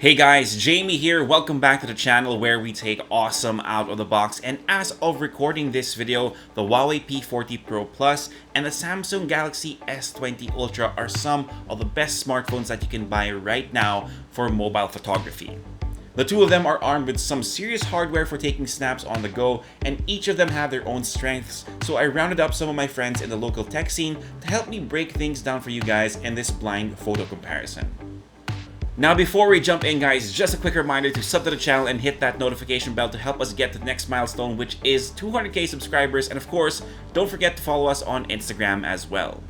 Hey guys, Jamie here. Welcome back to the channel where we take awesome out of the box. And as of recording this video, the Huawei P40 Pro Plus and the Samsung Galaxy S20 Ultra are some of the best smartphones that you can buy right now for mobile photography. The two of them are armed with some serious hardware for taking snaps on the go, and each of them have their own strengths, so I rounded up some of my friends in the local tech scene to help me break things down for you guys in this blind photo comparison. Now before we jump in guys, just a quick reminder to sub to the channel and hit that notification bell to help us get to the next milestone, which is 200k subscribers, and of course, don't forget to follow us on Instagram as well.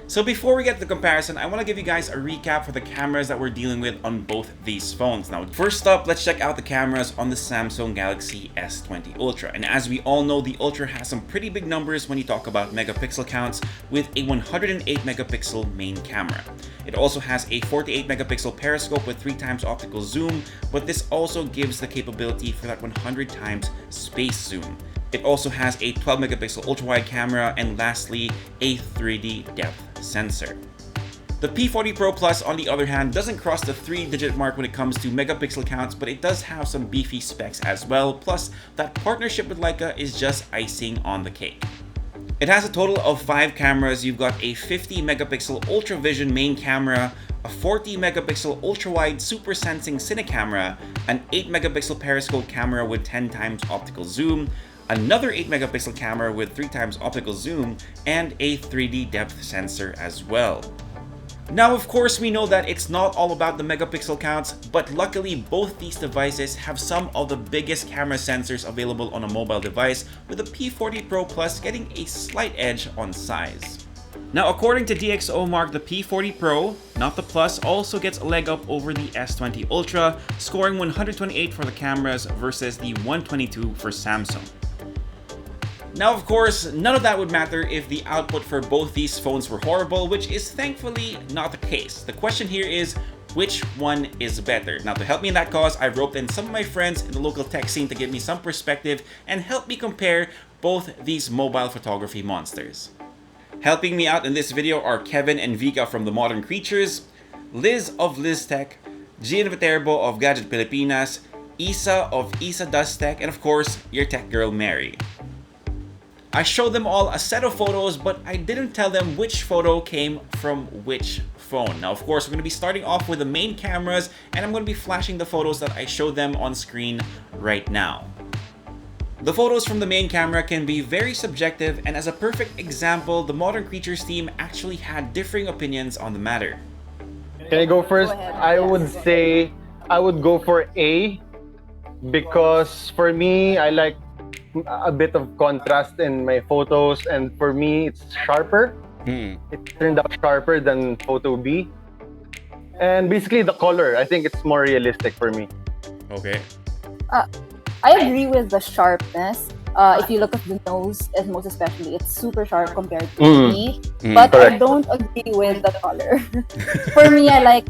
So before we get to the comparison, I want to give you guys a recap for the cameras that we're dealing with on both these phones. Now, first up, let's check out the cameras on the Samsung Galaxy S20 Ultra. And as we all know, the Ultra has some pretty big numbers when you talk about megapixel counts, with a 108 megapixel main camera. It also has a 48 megapixel periscope with 3 times optical zoom, but this also gives the capability for that 100 times space zoom. It also has a 12 megapixel ultra-wide camera, and lastly, a 3D depth sensor. The P40 Pro Plus, on the other hand, doesn't cross the 3-digit mark when it comes to megapixel counts, but it does have some beefy specs as well, plus that partnership with Leica is just icing on the cake. It has a total of 5 cameras. You've got a 50 megapixel ultra vision main camera, a 40 megapixel ultra-wide super sensing cine camera, an 8 megapixel periscope camera with 10 times optical zoom, another 8 megapixel camera with 3 times optical zoom, and a 3D depth sensor as well. Now of course we know that it's not all about the megapixel counts, but luckily both these devices have some of the biggest camera sensors available on a mobile device, with the P40 Pro Plus getting a slight edge on size. Now according to DxOMark, the P40 Pro, not the Plus, also gets a leg up over the S20 Ultra, scoring 128 for the cameras versus the 122 for Samsung. Now of course, none of that would matter if the output for both these phones were horrible, which is thankfully not the case. The question here is, which one is better? Now to help me in that cause, I've roped in some of my friends in the local tech scene to give me some perspective and help me compare both these mobile photography monsters. Helping me out in this video are Kevin and Vika from The Modern Creatures, Liz of Liz Tech, Gian Viterbo of Gadget Pilipinas, Isa of Isa Does Tech, and of course, your tech girl Mary. I showed them all a set of photos, but I didn't tell them which photo came from which phone. Now, of course, we're going to be starting off with the main cameras, and I'm going to be flashing the photos that I showed them on screen right now. The photos from the main camera can be very subjective, and as a perfect example, the Modern Creatures team actually had differing opinions on the matter. Can I go first? Go ahead. I would say I would go for A, because for me, I like a bit of contrast in my photos, and for me, it's sharper. It turned out sharper than photo B. And basically the color, I think it's more realistic for me. Okay. I agree with the sharpness. If you look at the nose, and most especially, it's super sharp compared to me. But I correct. don't agree with the color. For me, I like.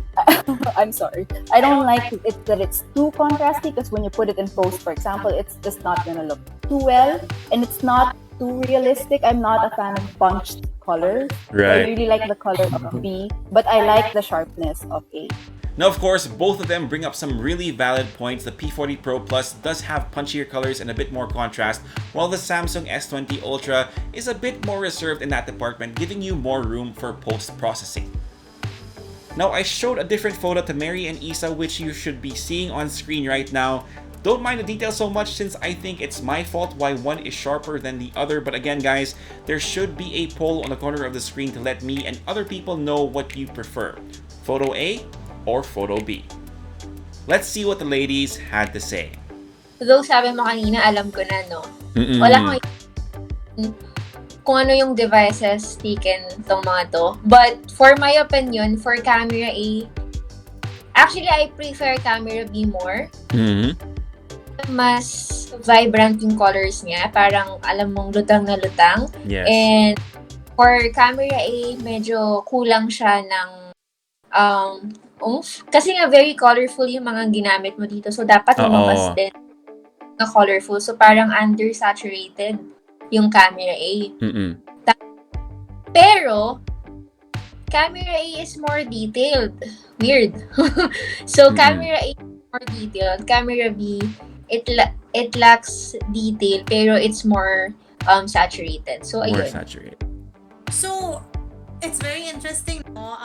I'm sorry. I don't like it that it's too contrasty, because when you put it in post, for example, it's just not gonna look too well, and it's not too realistic. I'm not a fan of bunched colors. I Right. really like the color of B, but I like the sharpness of A. Now of course, both of them bring up some really valid points. The P40 Pro Plus does have punchier colors and a bit more contrast, while the Samsung S20 Ultra is a bit more reserved in that department, giving you more room for post-processing. Now I showed a different photo to Mary and Isa, which you should be seeing on screen right now. Don't mind the details so much, since I think it's my fault why one is sharper than the other, but again guys, there should be a poll on the corner of the screen to let me and other people know what you prefer. Photo A or photo B? Let's see what the ladies had to say. Though sabi mo kanina, alam ko na, no? Wala akong kung ano yung devices taken tong mga to. But for my opinion, for camera A, actually I prefer camera B more. Mas vibrant yung colors niya. Parang alam mong lutang na lutang. Yes. And for camera A, medyo kulang siya ng oomph. Kasi nga very colorful yung mga ginamit mo dito. So dapat lumabas din na colorful. So parang undersaturated yung camera A. Pero Camera A is more detailed. Weird. So camera A is more detailed. Camera B, it lacks detail pero it's more saturated. So More ayun. saturated. So, it's very interesting, no?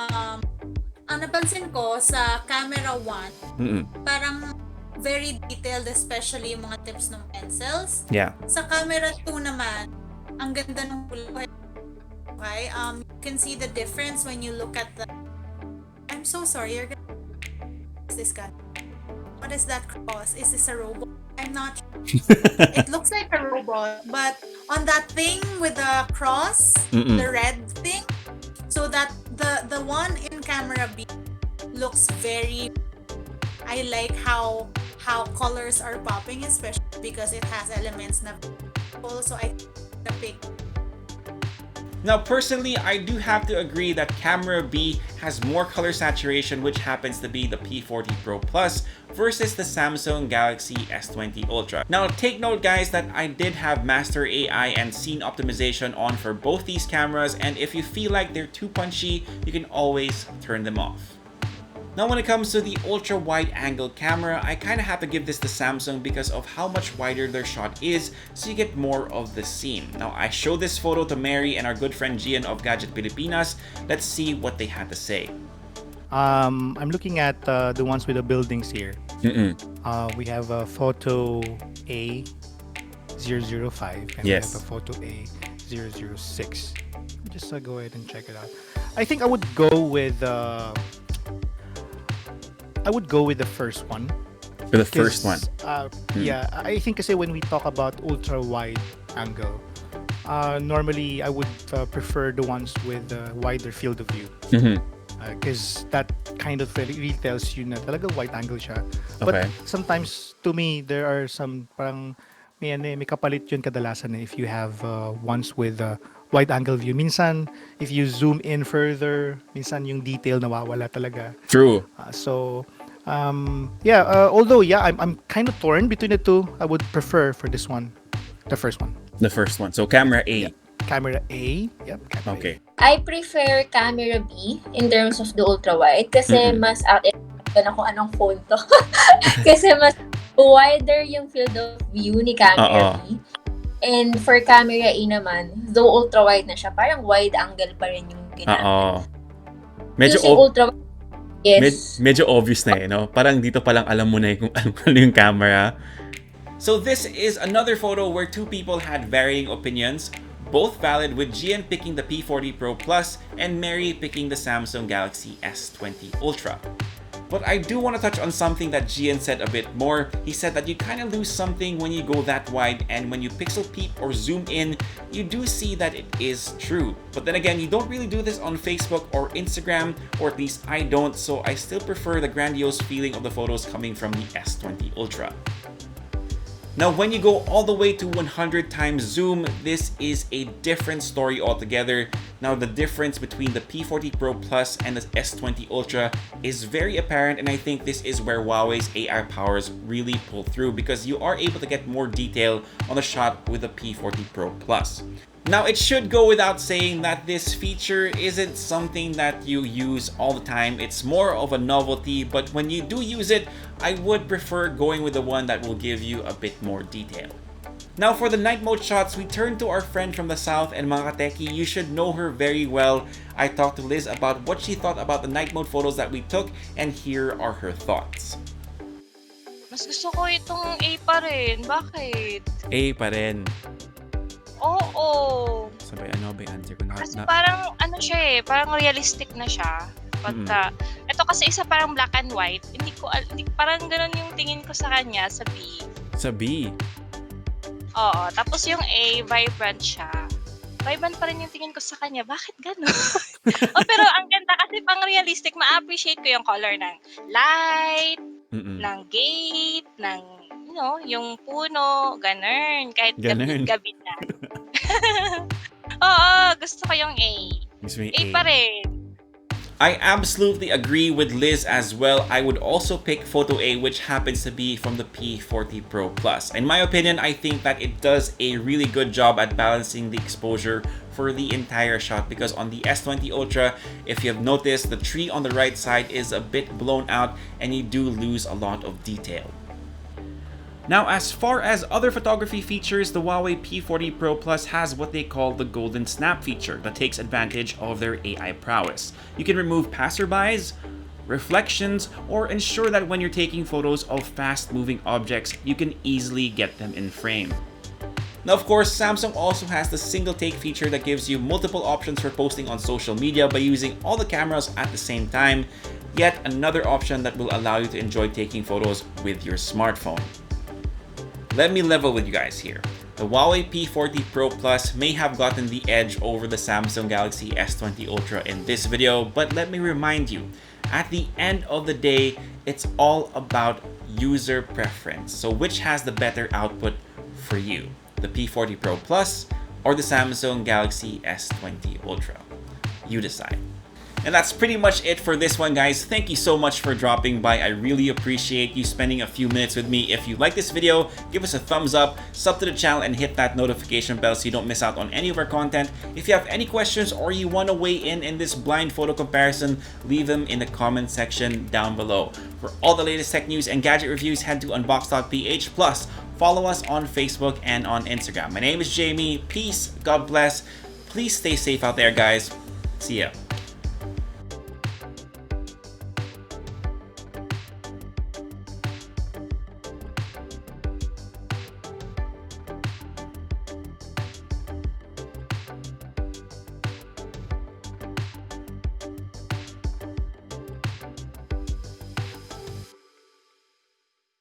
Ang napansin ko sa camera 1, parang very detailed, especially yung mga tips ng pencils. Yeah. Sa camera 2 naman, ang ganda ng kulay. Okay? You can see the difference when you look at the... I'm so sorry, you're gonna... What is this guy? What is that cross? Is this a robot? I'm not sure. It looks like a robot, but on that thing with the cross, the red thing, so that the one in camera B looks very... I like how colors are popping, especially because it has elements na also I the pick. Now, personally, I do have to agree that camera B has more color saturation, which happens to be the P40 Pro Plus versus the Samsung Galaxy S20 Ultra. Now, take note, guys, that I did have Master AI and Scene Optimization on for both these cameras, and if you feel like they're too punchy, you can always turn them off. Now, when it comes to the ultra wide angle camera, I kind of have to give this to Samsung because of how much wider their shot is, so you get more of the scene. Now, I showed this photo to Mary and our good friend Gian of Gadget Pilipinas. Let's see what they had to say. I'm looking at the ones with the buildings here. We have a photo A005 and we have a photo A006. Just go ahead and check it out. I think I would go with the first one. For the first one? Yeah, I think kasi when we talk about ultra wide angle, normally I would prefer the ones with a wider field of view. Because that kind of really tells you na talaga wide angle siya. But sometimes, to me, there are some parang may kapalit yun kadalasan if you have ones with wide angle view. Minsan, if you zoom in further, minsan yung detail nawawala talaga. True. Although I'm kind of torn between the two. I would prefer for this one, the first one. The first one. So camera A. Yep. Camera A. Yep. Camera Okay. I prefer camera B in terms of the ultra wide kasi mas na kung anong phone to. Kasi mas wider yung field of view ni camera B. And for camera A naman, though ultra wide na siya, parang wide angle pa rin yung ginamit. Medyo ultra wide. Yes. Medyo obvious na no? Parang dito palang alam mo na kung ano yung camera. So this is another photo where two people had varying opinions, both valid, with Gian picking the P40 Pro Plus and Mary picking the Samsung Galaxy S20 Ultra. But I do want to touch on something that Gian said a bit more. He said that you kind of lose something when you go that wide, and when you pixel peep or zoom in, you do see that it is true. But then again, you don't really do this on Facebook or Instagram, or at least I don't, so I still prefer the grandiose feeling of the photos coming from the S20 Ultra. Now, when you go all the way to 100 times zoom, this is a different story altogether. Now, the difference between the P40 Pro Plus and the S20 Ultra is very apparent, and I think this is where Huawei's AI powers really pull through, because you are able to get more detail on the shot with the P40 Pro Plus. Now, it should go without saying that this feature isn't something that you use all the time. It's more of a novelty, but when you do use it, I would prefer going with the one that will give you a bit more detail. Now, for the night mode shots, we turn to our friend from the south, and mga kateki, you should know her very well. I talked to Liz about what she thought about the night mode photos that we took, and here are her thoughts. Mas gusto ko itong A pa rin. Bakit? A pa rin. Oo. Sabay, ano ba yung answer ko? Kasi parang ano siya parang realistic na siya. But ito kasi isa parang black and white. Hindi parang ganoon yung tingin ko sa kanya sa B. Sa B? Oo. Tapos yung A, vibrant siya. Vibrant pa rin yung tingin ko sa kanya. Bakit gano'n? Pero ang ganda kasi pang realistic. Ma-appreciate ko yung color ng light, ng gate, ng yung puno, ganun. Kahit gabi na. Oo, gusto ko yung A. Gusto mo yung A pa rin. I absolutely agree with Liz as well. I would also pick Photo A, which happens to be from the P40 Pro Plus. In my opinion, I think that it does a really good job at balancing the exposure for the entire shot, because on the S20 Ultra, if you have noticed, the tree on the right side is a bit blown out and you do lose a lot of detail. Now, as far as other photography features, the Huawei P40 Pro Plus has what they call the Golden Snap feature that takes advantage of their AI prowess. You can remove passerbys, reflections, or ensure that when you're taking photos of fast-moving objects, you can easily get them in frame. Now, of course, Samsung also has the single take feature that gives you multiple options for posting on social media by using all the cameras at the same time, yet another option that will allow you to enjoy taking photos with your smartphone. Let me level with you guys here. The Huawei P40 Pro Plus may have gotten the edge over the Samsung Galaxy S20 Ultra in this video, but let me remind you, at the end of the day, it's all about user preference. So which has the better output for you? The P40 Pro Plus or the Samsung Galaxy S20 Ultra? You decide. And that's pretty much it for this one, guys. Thank you so much for dropping by. I really appreciate you spending a few minutes with me. If you like this video, give us a thumbs up, sub to the channel, and hit that notification bell so you don't miss out on any of our content. If you have any questions or you want to weigh in this blind photo comparison, leave them in the comment section down below. For all the latest tech news and gadget reviews, head to unbox.ph. Plus, follow us on Facebook and on Instagram. My name is Jamie. Peace. God bless. Please stay safe out there, guys. See ya.